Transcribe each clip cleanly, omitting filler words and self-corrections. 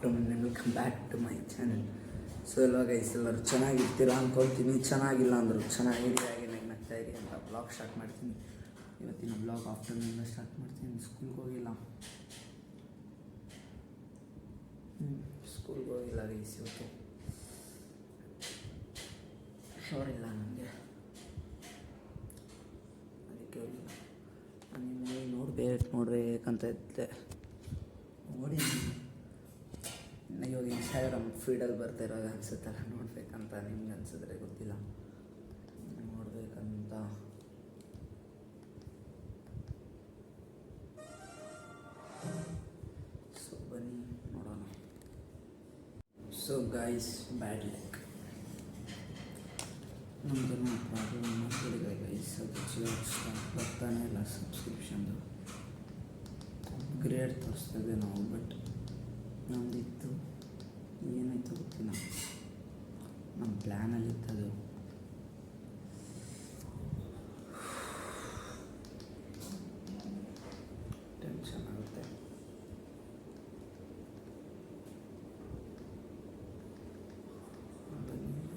Afternoon welcome back to my channel. So ಇವಾಗ ಎಲ್ಲರೂ ಚೆನ್ನಾಗಿರ್ತೀರಾ ಅಂದ್ಕೊಳ್ತೀನಿ. ಚೆನ್ನಾಗಿಲ್ಲ ಅಂದರು ಚೆನ್ನಾಗಿದೆ ಹಾಗೆ ನಗ್ತಾ ಇರಿ ಅಂತ ಬ್ಲಾಗ್ ಸ್ಟಾರ್ಟ್ ಮಾಡ್ತೀನಿ. ಇವತ್ತಿನ ಬ್ಲಾಗ್ ಆಫ್ಟರ್ನೂನಿಂದ ಸ್ಟಾರ್ಟ್ ಮಾಡ್ತೀನಿ. ಸ್ಕೂಲ್ಗೆ ಹೋಗಿಲ್ಲ ಗೈಸ್ ಇವತ್ತು. ಶೋರಿಲ್ಲ ನನಗೆ, ಅದಕ್ಕೆ ಹೋಗಿಲ್ಲ. ನಾನು ಮೂವಿ ನೋಡಬೇಕಂತ ಇದ್ದೆ, ನೋಡಿದ್ದೀನಿ. ಇವಾಗ ಇನ್ಸ್ಟಾಗ್ರಾಮ್ ಫೀಡಲ್ಲಿ ಬರ್ತಾ ಇರೋದು ಅನಿಸುತ್ತಲ್ಲ, ನೋಡ್ಬೇಕಂತ. ನಿಮ್ಗೆ ಅನಿಸಿದ್ರೆ ಗೊತ್ತಿಲ್ಲ, ನೋಡಬೇಕಂತ. ಸೊ ಬನ್ನಿ ನೋಡೋಣ. ಸೊ ಗೈಸ್, ಬ್ಯಾಡ್ ಲಕ್, ನಮ್ಮದು ಪ್ರಾಬ್ಲಮ್ ಆಗ್ತಿದೆ ಗೈಸ್. ಅದು ಜಿಯೋ ಸ್ಟಾಕ್ ಬರ್ತಾನೆ ಇಲ್ಲ, ಸಬ್ಸ್ಕ್ರಿಪ್ಷನ್ದು ಅಪ್ಗ್ರೇಡ್ ತೋರಿಸ್ತದೆ ನಾವು. ಬಟ್ ನಮ್ಮದಿತ್ತು, ಏನಾಯಿತು ಗೊತ್ತಿಲ್ಲ. ನಮ್ಮ ಪ್ಲ್ಯಾನಲ್ಲಿತ್ತದು. ಟೆನ್ಷನ್ ಆಗುತ್ತೆ.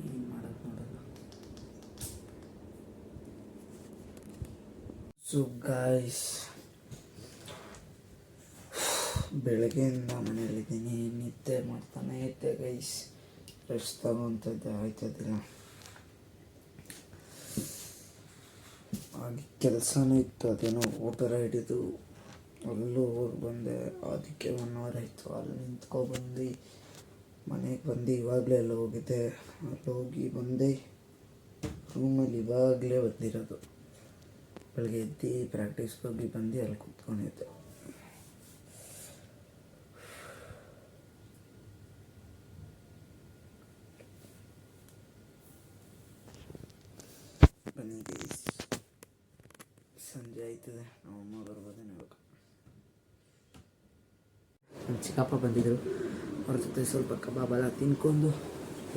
ಏನು ಮಾಡೋದು ನೋಡೋಣ. ಸೊ ಗೈಸ್, ಬೆಳಗ್ಗೆಯಿಂದ ಮನೆಯಲ್ಲಿದ್ದೀನಿ, ನಿದ್ದೆ ಮಾಡ್ತಾನೆ ಇದ್ದೆ ಗೈಸ್. ರೆಸ್ಟ್ ತಗೊತಿದ್ದೆ, ಆಯ್ತದಿಲ್ಲ. ಹಾಗೆ ಕೆಲಸನೂ ಇತ್ತು, ಅದೇನೋ ವೋಟರ್ ಐಡಿದು ಅಲ್ಲೂ ಹೋಗಿ ಬಂದೆ. ಅದಕ್ಕೆ 1 ಅವರ್ ಆಯಿತು. ಅಲ್ಲಿ ನಿಂತ್ಕೊಬಂದು ಮನೆಗೆ ಬಂದು ಇವಾಗಲೇ ಎಲ್ಲ ಹೋಗಿದ್ದೆ. ಅಲ್ಲಿ ಹೋಗಿ ಬಂದು ರೂಮಲ್ಲಿ ಇವಾಗಲೇ ಬಂದಿರೋದು. ಬೆಳಗ್ಗೆ ಎದ್ದು ಪ್ರಾಕ್ಟೀಸ್ಗೆ ಹೋಗಿ ಬಂದು ಅಲ್ಲಿ ಕೂತ್ಕೊಂಡಿದ್ದೆ. ಬನ್ನಿ ಗೈಸ್, ಸಂಜೆ ಆಯ್ತದೆ, ನಾವು ಅಮ್ಮ ಬರ್ಬೋದೇನೆ. ಇವಾಗ ನಮ್ಮ ಚಿಕ್ಕಪ್ಪ ಬಂದಿದ್ದರು, ಅವ್ರ ಜೊತೆ ಸ್ವಲ್ಪ ಕಬಾಬೆಲ್ಲ ತಿನ್ಕೊಂಡು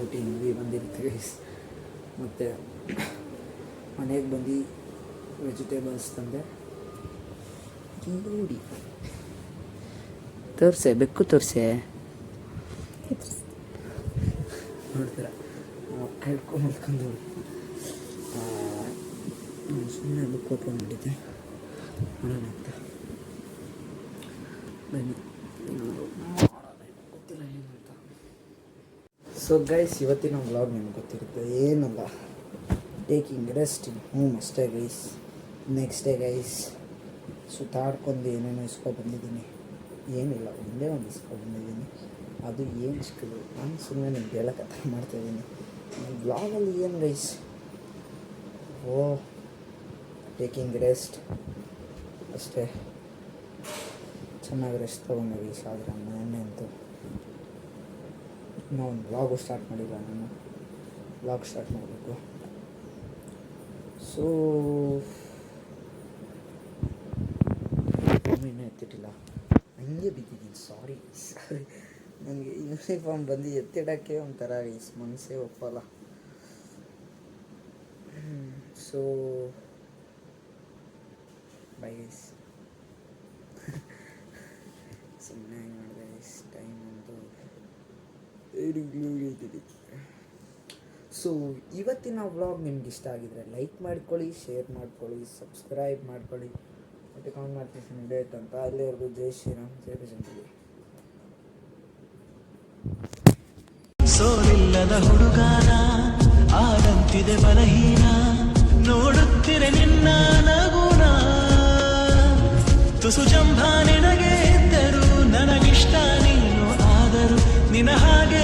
ಊಟಿ ಬಂದಿರುತ್ತೆ ಗೈಸ್. ಮತ್ತು ಮನೆಗೆ ಬಂದು ವೆಜಿಟೇಬಲ್ಸ್ ತಂದೆ. ನೋಡಿ ತೋರಿಸೆ, ಬೆಕ್ಕು ತೋರಿಸೆ, ನೋಡ್ತೀರ ಹೇಳ್ಕೊಂಡು ಸುಮ್ಮನೆ ಬುಕ್ ಓಪನ್ ಮಾಡಿದ್ದೆ ನೋಡೋಣ ಅಂತ. ಬನ್ನಿ ಗೊತ್ತಿಲ್ಲ ಏನಂತ. ಸೊ ಗೈಸ್, ಇವತ್ತಿನ ವ್ಲಾಗ್ ನಿಮ್ಗೆ ಗೊತ್ತಿರುತ್ತೆ, ಏನಲ್ಲ, ಟೇಕಿಂಗ್ ರೆಸ್ಟ್ ಇನ್ ಹೋಮ್ ಅಷ್ಟೇ ಗೈಸ್. ನೆಕ್ಸ್ಟ್ ಡೇ ಗೈಸ್ ಸುತ್ತಾಡ್ಕೊಂಡು ಏನೇನೋ ಇಸ್ಕೊಬಂದಿದ್ದೀನಿ. ಏನಿಲ್ಲ, ಒಂದೇ ಒಂದು ಇಸ್ಕೊಬಂದಿದ್ದೀನಿ. ಅದು ಏನು ಇಸ್ಕೋದು, ನಾನು ಸುಮ್ಮನೆ ನಿಮ್ಗೆ ಹೇಳೋಕೆ ಮಾಡ್ತಾಯಿದ್ದೀನಿ. ವ್ಲಾಗಲ್ಲಿ ಏನು ಗೈಸ್, ಟೇಕಿಂಗ್ ರೆಸ್ಟ್ ಅಷ್ಟೇ. ಚೆನ್ನಾಗಿ ರೆಸ್ಟ್ ತೊಗೊಂಡು ಗೈಸ್. ಆದರೆ ನೆನ್ನೆ ಅಂತೂ ಇನ್ನೂ ಒಂದು ವ್ಲಾಗು ಸ್ಟಾರ್ಟ್ ಮಾಡಿಲ್ಲ. ನಾನು ವ್ಲಾಗ್ ಸ್ಟಾರ್ಟ್ ಮಾಡಬೇಕು. ಸೊ ಇನ್ನೂ ಎತ್ತಿಟ್ಟಿಲ್ಲ, ಹಂಗೆ ಬಿದ್ದಿದ್ದೀನಿ. ಸಾರಿ ನನಗೆ ಯೂನಿಫಾರ್ಮ್ ಬಂದು ಎತ್ತಿಡೋಕ್ಕೆ ಒಂಥರ ಗೈಸ್ ಮನಸ್ಸೇ ಒಪ್ಪಲ್ಲ. So bye guys. ಸುಮ್ಮನೆ ಹೆಂಗೆ ಮಾಡಿದೆ ಗೈಸ್, ಟೈಮ್ ಒಂದು ಹೇಳ್ತಿದ್ದೆ. ಸೊ ಇವತ್ತಿನ ವ್ಲಾಗ್ ನಿಮ್ಗೆ ಇಷ್ಟ ಆಗಿದ್ರೆ ಲೈಕ್ ಮಾಡ್ಕೊಳ್ಳಿ, ಶೇರ್ ಮಾಡ್ಕೊಳ್ಳಿ, ಸಬ್ಸ್ಕ್ರೈಬ್ ಮಾಡ್ಕೊಳ್ಳಿ, ಮತ್ತು ಕಾಮೆಂಟ್ ಮಾಡ್ತೀನಿ ಡೇಟ್ ಅಂತ. ಅಲ್ಲಿವರೆಗೂ ಜೈ ಶ್ರೀರಾಮ್, ಜೈ ಬಜರಂಗಿ. ಸೋಲಿಲ್ಲದ ಹುಡುಗಾನ ಆದಂತಿದೆ ಬಲಹೀನ, ನೋಡುತ್ತಿರೆ ನಿನ್ನ ನಗುನ. ತುಸು ಜಂಭ ನಿನಗೆ ಇದ್ದರು ನನಗಿಷ್ಟ ನೀನು, ಆದರೂ ನಿನ್ನ ಹಾಗೆ